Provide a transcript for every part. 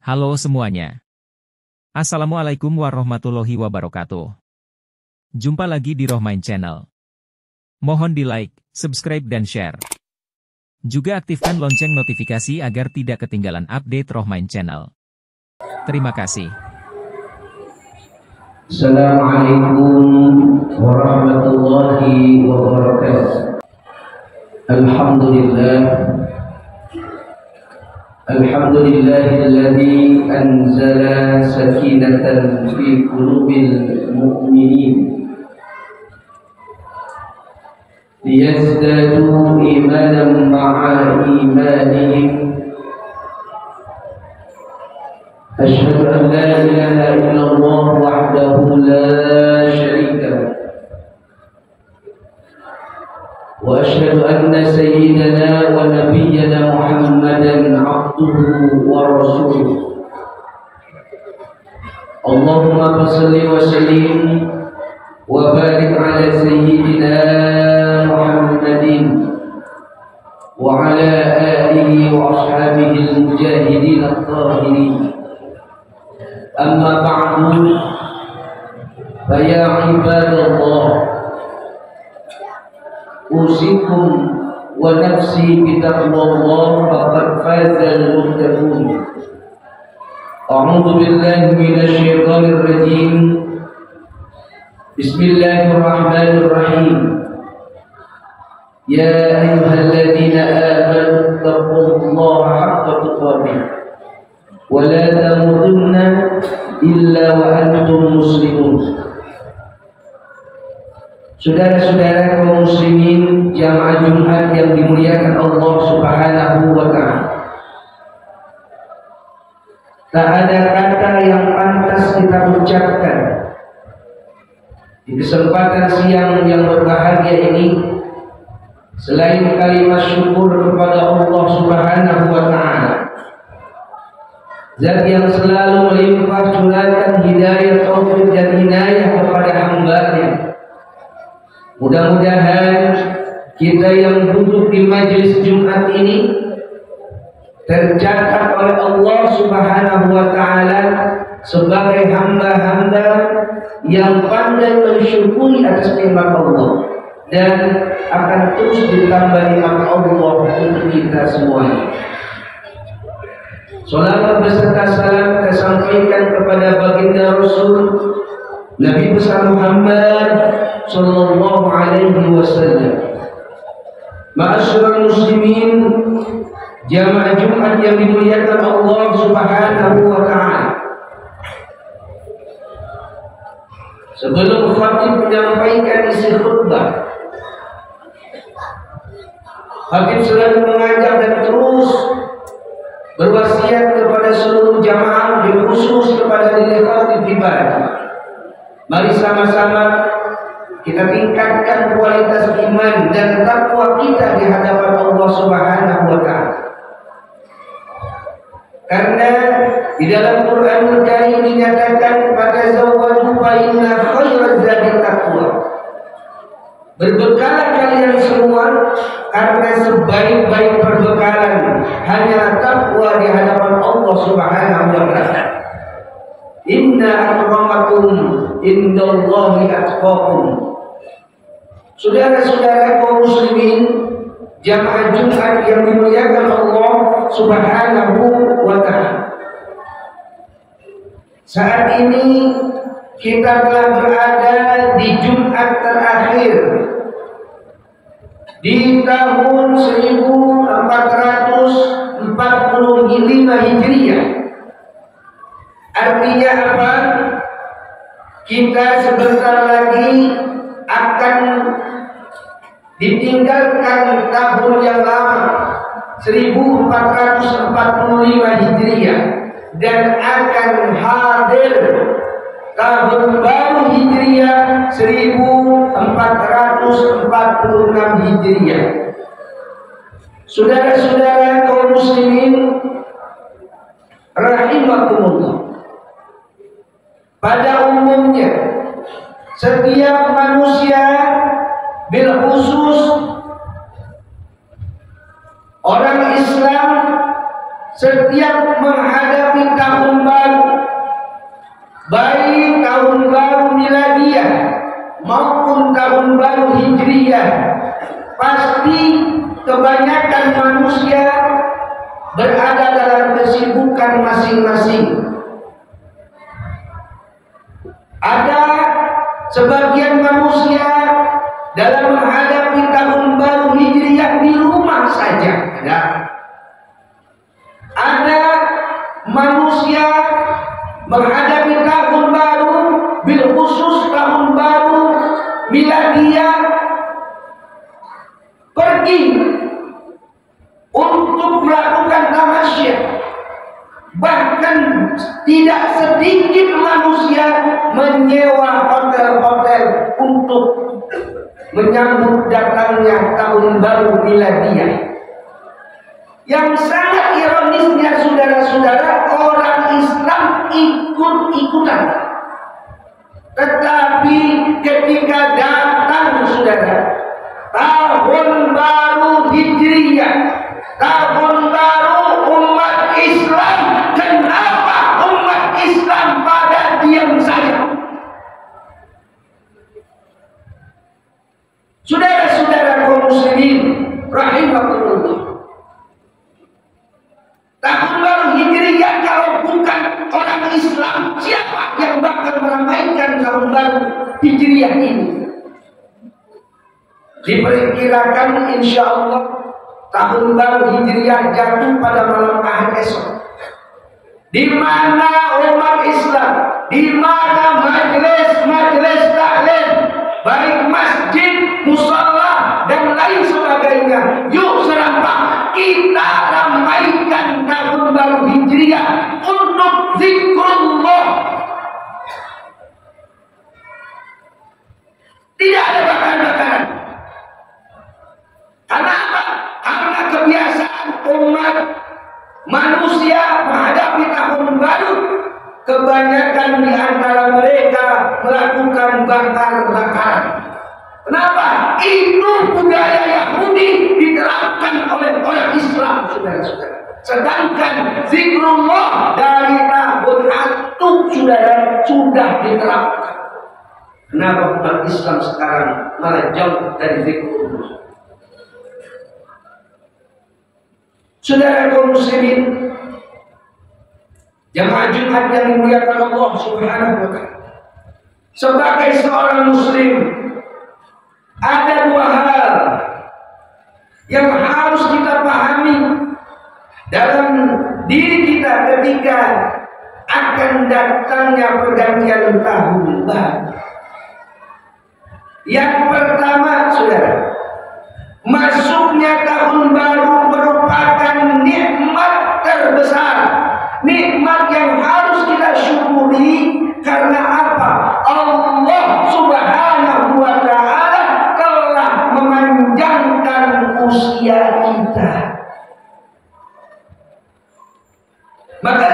Halo semuanya. Assalamualaikum warahmatullahi wabarakatuh. Jumpa lagi di Rohmain Channel. Mohon di like, subscribe dan share. Juga aktifkan lonceng notifikasi agar tidak ketinggalan update Rohmain Channel. Terima kasih. Assalamualaikum warahmatullahi wabarakatuh. Alhamdulillahilladzi anzala sakinatan fi qulubil mu'minin liyazdadu imanan ma'a imanihim. Asyhadu an la ilaha illallah wahdahu la syarika lahu wa asyhadu anna sayyidana wa nabiyyana Muhammadan abduhu wa rasuluh. Allahumma shalli wa sallim wa barik ala sayyidina Muhammadin wa ala alihi wa ashabihi al-mujahidin at-tahirin. Amma ba'du, fa ya ibadallah, usikum wa nafsi bitaqwallah faqad fazal muttaqun. A'udzu billahi minasy syaithanir rajim. Bismillahirrahmanirrahim. Ya ayyuhalladzina amanu taqullaha haqqa tuqatih wa la tamutunna illa wa antum muslimun. Saudara-saudara kaum muslimin jamaah Jumat yang dimuliakan Allah Subhanahu wa ta'ala, tak ada kata yang pantas kita ucapkan di kesempatan siang yang berbahagia ini selain kalimat syukur kepada Allah Subhanahu wa ta'ala, Zat yang selalu melimpah curahkan hidayah, taufik dan inayah kepada hamba-Nya. Mudah-mudahan kita yang duduk di majelis Jumat ini tercatat oleh Allah Subhanahu wa ta'ala sebagai hamba-hamba yang pandai mensyukuri atas nikmat Allah dan akan terus ditambah nikmat Allah untuk kita semuanya. Salawat beserta salam kita sampaikan kepada baginda Rasul Nabi besar Muhammad sallallahu alaihi wasallam. Ma'asyiral muslimin, jamaah Jumat yang dimuliakan Allah Subhanahu wa ta'ala. Sebelum khatib menyampaikan isi khutbah, khatib selalu mengajak dan terus berwasiat kepada seluruh jamaah, khusus kepada diri khatib pribadi. Mari sama-sama kita tingkatkan kualitas iman dan takwa kita di hadapan Allah Subhanahu wa ta'ala. Karena di dalam Quranul Karim dinyatakan pada zawwaju fa inna khairaz zadi taqwa. Berbekalah kalian semua karena sebaik-baik perbekalan hanyalah takwa di hadapan Allah Subhanahu wa ta'ala. Inna akramakum indallahi atqakum. Saudara-saudara kaum muslimin jamaah Jumat yang dimuliakan Allah Subhanahu wa ta'ala, saat ini kita telah berada di Jumat terakhir di tahun 1445 Hijriah. Artinya apa? Kita sebentar lagi akan ditinggalkan tahun yang lama 1445 Hijriah dan akan hadir tahun baru Hijriah 1446 Hijriah. Saudara-saudara kaum muslimin rahimakumullah, pada umumnya setiap manusia, bil khusus orang Islam, setiap menghadapi tahun baik tahun baru miladiah maupun tahun baru hijriyah, pasti kebanyakan manusia berada dalam kesibukan masing-masing. Ada sebagian manusia dalam menghadapi tahun baru hijriyah di rumah saja. Ada manusia menghadapi tahun baru, bil khusus tahun baru miladiah, pergi untuk melakukan tamasya. Bahkan tidak sedikit manusia menyewa hotel-hotel untuk menyambut datangnya tahun baru miladiah. Yang sangat ironisnya saudara-saudara, orang Islam ikut-ikutan. Tetapi ketika datang saudara tahun baru hijriyah, tahun baru umat Islam, kenapa umat Islam pada diam saja? Saudara-saudara kaum muslimin rahimahullah, tahun baru hijriyah kalau bukan orang Islam, siapa yang bakal meramaikan tahun baru hijriyah ini? Diperkirakan insya Allah tahun baru hijriyah jatuh pada malam Ahad esok. Di mana umat Islam, di mana majelis taklim, baik masjid, musalla dan lain sebagainya, yuk serampak kita ramaikan tahun baru hijriyah untuk zikrullah. Tidak ada bakaran-bakaran. Karena apa? Karena kebiasaan umat manusia menghadapi tahun baru, kebanyakan di antara mereka melakukan bakar-bakaran. Kenapa? Itu budaya Yahudi diterapkan oleh orang Islam, saudara-saudara. Sedangkan zikrullah dari tahun atuk, saudara, sudah diterapkan. Kenapa umat Islam sekarang malah jauh dari zikrullah? Saudara kaum muslimin, jamaah Jumat yang dimuliakan Allah Subhanahu wa taala, sebagai seorang muslim ada dua hal yang harus kita pahami dalam diri kita ketika akan datangnya pergantian tahun baru. Yang pertama, saudara, masuknya tahun baru merupakan nikmat terbesar, nikmat yang harus kita syukuri. Karena apa? Allah Subhanahu wa taala telah memanjangkan usia kita. Maka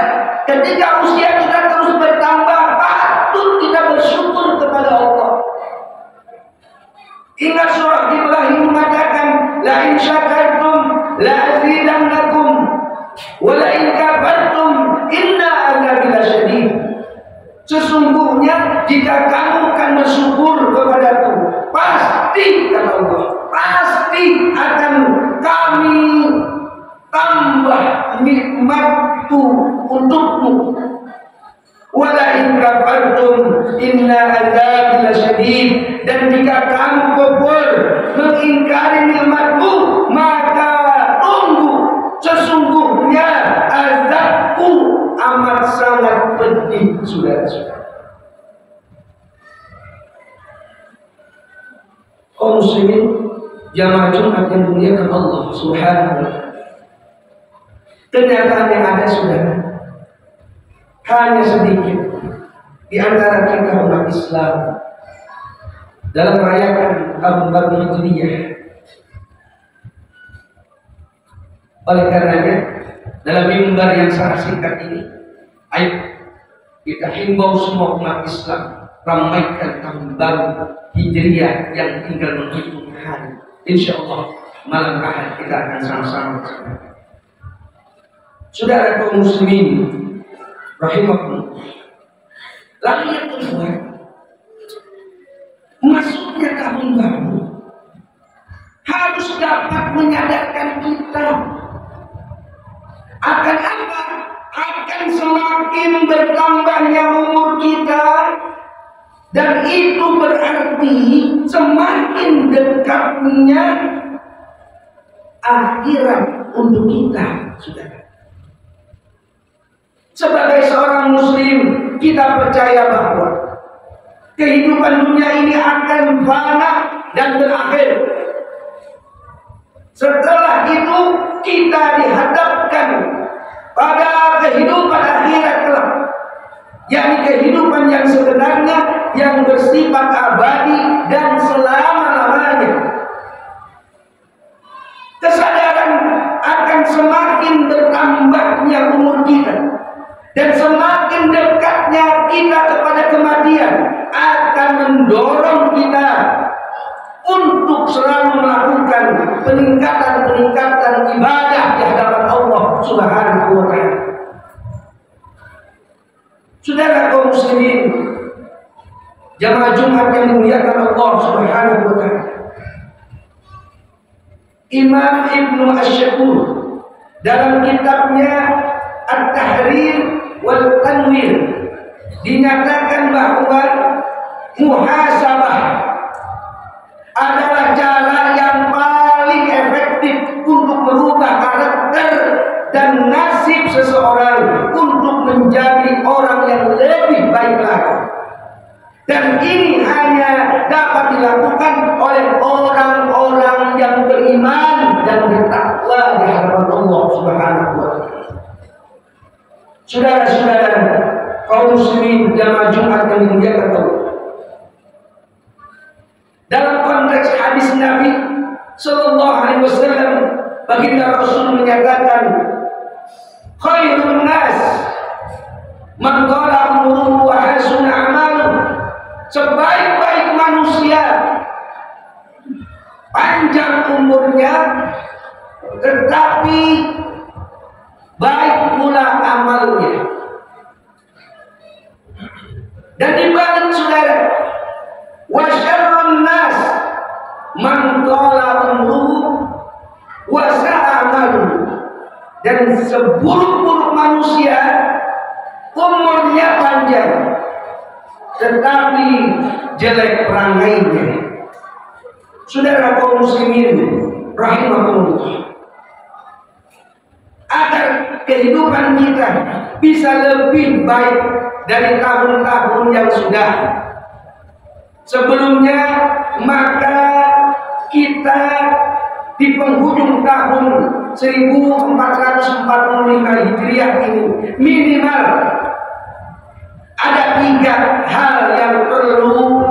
ketika usia kita terus bertambah, patut kita bersyukur kepada Allah. Ingat surah Ibrahim mengatakan, la in syakartum la azidannakum wa la in kafartum inna adzabi lasyadid. Sesungguhnya jika kamu akan bersyukur kepadaku, pasti kata Allah, pasti akan kami tambah nikmatku untukmu. Wala in kafartum inna adzabi lasyadid. Dan jika kamu kufur mengingkari nikmatku, maka tunggu, sesungguhnya azabku amat sangat pedih, saudara-saudara. Kaum muslimin jamaah Jumat yang dimuliakan Allah Subhanahu wa taala, kenyataan yang ada, saudara, hanya sedikit di antara kita umat Islam dalam merayakan tahun baru hijriyah. Oleh karenanya, dalam mimbar yang sangat singkat ini, ayo kita himbau semua umat Islam ramaikan tahun baru hijriyah yang tinggal menghitung hari. Insya Allah malam Ahad kita akan sama-sama. Saudara kaum muslimin rahimahullah, Lalu yang kedua, masuknya tahun baru harus dapat menyadarkan kita akan apa? Akan semakin bertambahnya umur kita, dan itu berarti semakin dekatnya akhirat untuk kita, saudara. Sebagai seorang muslim, kita percaya bahwa kehidupan dunia ini akan fana dan berakhir. Setelah itu kita dihadapkan pada kehidupan akhirat kelak, yakni kehidupan yang sebenarnya, yang bersifat abadi dan selama-lamanya. Kesadaran akan semakin bertambahnya umur kita dan semakin dekatnya kita kepada kematian akan mendorong kita untuk selalu melakukan peningkatan ibadah di hadapan Allah Subhanahu wa ta'ala. Saudara kaum muslimin, jamaah Jumat yang dimuliakan Allah Subhanahu wa ta'ala, Imam Ibnu Asy-Syakur dalam kitabnya At-Tahrir wal Tanwir dinyatakan bahwa muhasabah adalah cara yang paling efektif untuk merubah karakter dan nasib seseorang untuk menjadi orang yang lebih baik lagi. Dan ini hanya dapat dilakukan oleh orang-orang yang beriman dan bertakwa di hadapan Allah Subhanahu wa ta'ala. Saudara-saudara kaum muslimin jamaah Jumat yang dimuliakan Allah, dalam konteks hadis Nabi Sallallahu Alaihi Wasallam, baginda Rasul menyatakan, khairun nas man qala umruhu wa hasuna amaluhu. Sebaik-baik manusia panjang umurnya tetapi baik pula amalnya. Dan dibalik saudara, wa syarrun nas man qala umruhu wa sa'a amaluhu. Dan seburuk-buruk manusia umurnya panjang tetapi jelek perangainya. Saudara kaum muslimin rahimahumullah, agar kehidupan kita bisa lebih baik dari tahun-tahun yang sudah sebelumnya, maka kita di penghujung tahun 1445 Hijriah ini minimal ada 3 hal yang perlu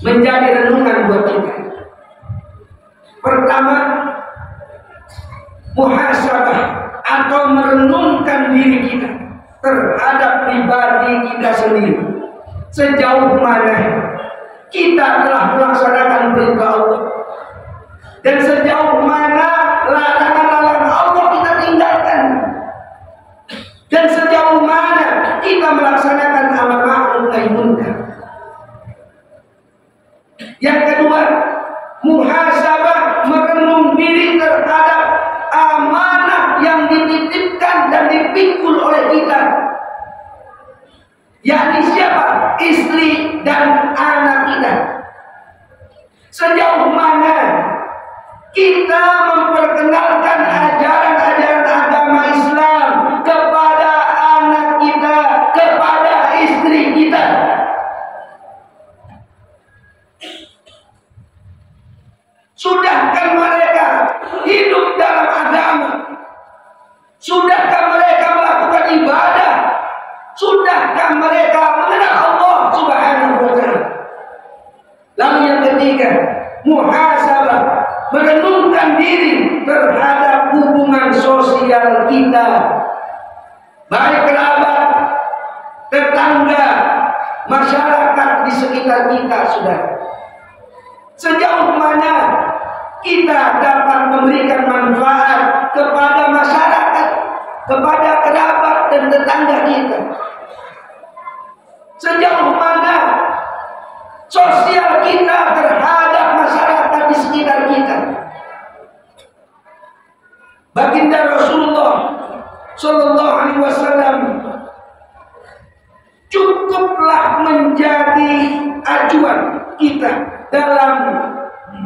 menjadi renungan buat kita. Pertama, muhasabah atau merenungkan diri kita terhadap pribadi kita sendiri. Sejauh mana kita telah melaksanakan perintah Allah, dan sejauh mana larangan-larangan Allah kita tinggalkan, dan sejauh mana kita melaksanakan amar ma'ruf nahi munkar. Yang kedua, muhasabah, merenung diri terhadap amanah yang dititipkan dan dipikul oleh kita, yakni siapa? Istri dan anak kita. Sejauh mana kita memperkenalkan ajaran-ajaran agama Islam kepada anak kita, kepada istri kita. Sudahkah mereka hidup dalam agama? Sudahkah mereka melakukan ibadah? Sudahkah mereka mengenal Allah Subhanahu wa ta'ala? Lalu yang ketiga, muhasabah, merenungkan diri terhadap hubungan sosial kita, baik kerabat, tetangga, masyarakat di sekitar kita. Sudah sejauh mana kita dapat memberikan manfaat kepada masyarakat, kepada kerabat dan tetangga kita. Sejauh mana sosial kita terhadap masyarakat di sekitar kita. Baginda Rasulullah Sallallahu Alaihi Wasallam cukuplah menjadi acuan kita dalam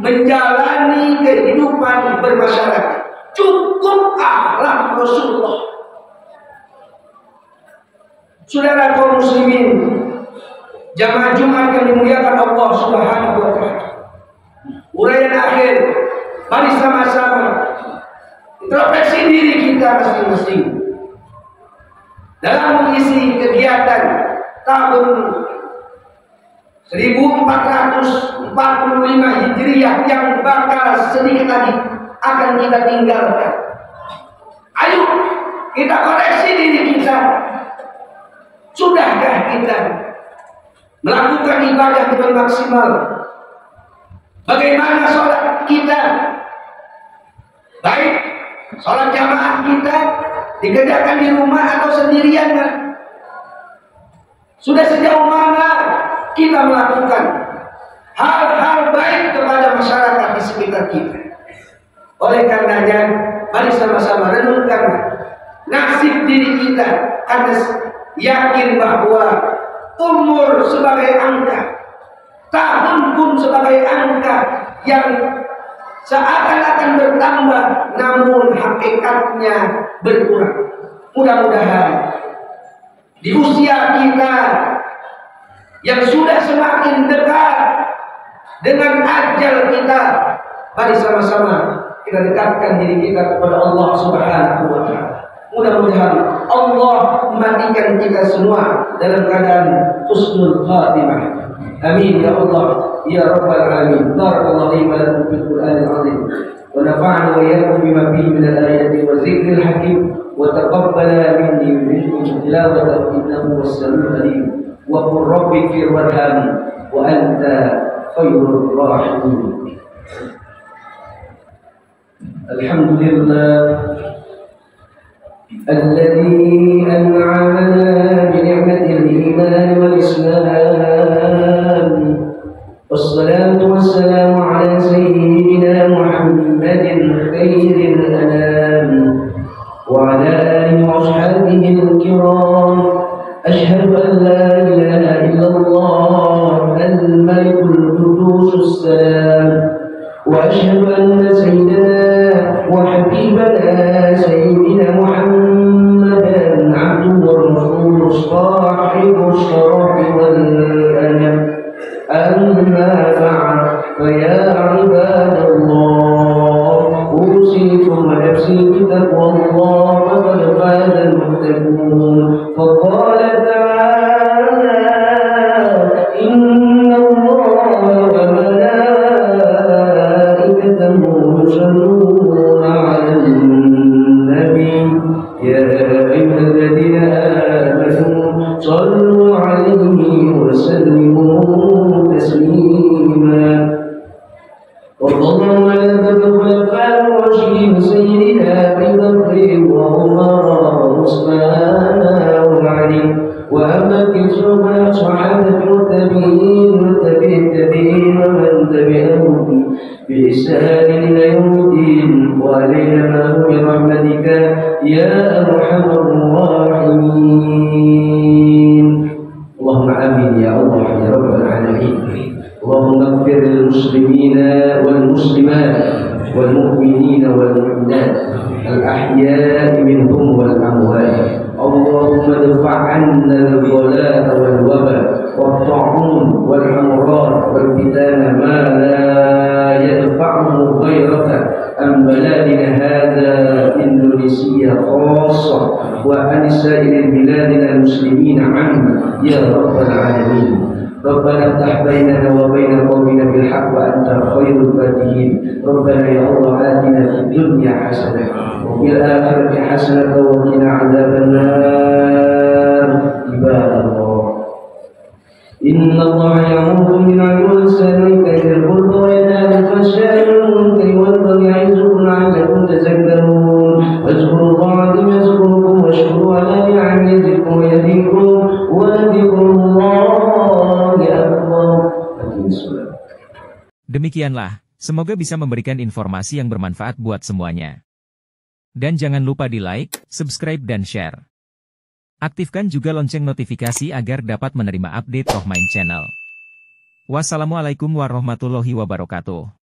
menjalani kehidupan bermasyarakat. Cukup akhlak Rasulullah. Saudara kaum muslimin, jamaah Jumat yang dimuliakan Allah Subhanahu wa taala. Uraian akhir, mari sama-sama introspeksi diri kita masing-masing dalam mengisi kegiatan tahun 1445 Hijriah yang bakal sedikit lagi akan kita tinggalkan. Ayo kita koreksi diri kita. Sudahkah kita melakukan ibadah dengan maksimal? Bagaimana sholat kita? Baik sholat jamaah kita dikerjakan di rumah atau sendirian? Sudah sejauh mana kita melakukan hal-hal baik kepada masyarakat di sekitar kita? Oleh karenanya, mari sama-sama renungkan nasib diri kita, karena yakin bahwa umur sebagai angka, tahun pun sebagai angka yang seakan-akan bertambah, namun hakikatnya berkurang. Mudah-mudahan di usia kita yang sudah semakin dekat dengan ajal kita, mari sama-sama kita dekatkan diri kita kepada Allah Subhanahu wa taala. Mudah-mudahan Allah mematikan kita semua dalam keadaan husnul khatimah. Amin ya Allah ya rabbal alamin. Barakallahu li wa lakum fil Qur'anil azim wa nafa'ana wa iyyakum bima fihi min al-ayati wa dzikril hakim wa taqabbala minni wa minkum tilawatahu innahu was-sami'ul alim. Wa qur rabbi fir warham wa anta khairur rahimin. Alhamdulillah الذي أنعمنا بنعمة الإيمان والإسلام والصلاة والسلام على سيدنا محمد خير الأنام وعلى آله وأصحابه الكرام. أشهد أن لا إله إلا الله الملك القدوس السلام وأشهد أن سيدنا وحبيبنا سيدنا محمدا عبده ورسوله صاحب الشرف والأنام. أما بعد فيا عباد الله أوصيكم ونفسي بتقوى الله فقد فاز المتقون. فقال تعالى إن الله وملائكته يصلون على النبي يا أيها الذين آمنوا صلوا عليه وسلموا تسليما. والله على الخلفاء الراشدين سيدنا أبي بكر وعمر وعثمان وعلي وأما كسوة صحابة والتابعين والتابعين ومن تبعهم بإحسان إلى يوم الدين. وعلينا معه برحمتك يا أرحم الراحمين. اللهم آمين يا الله يا رب العالمين. اللهم اغفر للمسلمين والمسلمات والمؤمنين والمؤمنات الأحياء منهم والأموات. اللهم ادفع عنا الغلاء والوباء والطاعون والأمراض والفتن ما لا يدفعه غيرك عن بلادنا هذا إندونيسيا خاصة وعن سائر البلاد المسلمين عامة يا رب العالمين. ربنا افتح بيننا وبين قومنا بالحق وأنت خير الفاتحين. ربنا يا الله آتنا في الدنيا حسنة وفي الآخرة حسنة وقنا عذاب النار. عباد الله إن الله يأمر بالعدل والإحسان وإيتاء ذي القربى وينهى عن الفحشاء والمنكر والبغي يعظكم لعلكم تذكرون. واذكروا الله العظيم يذكركم واشكروا على نعمه يزدكم ويهديكم ولذكر الله bisulam. Demikianlah, semoga bisa memberikan informasi yang bermanfaat buat semuanya. Dan jangan lupa di like, subscribe dan share. Aktifkan juga lonceng notifikasi agar dapat menerima update Rohmain Channel. Wassalamualaikum warahmatullahi wabarakatuh.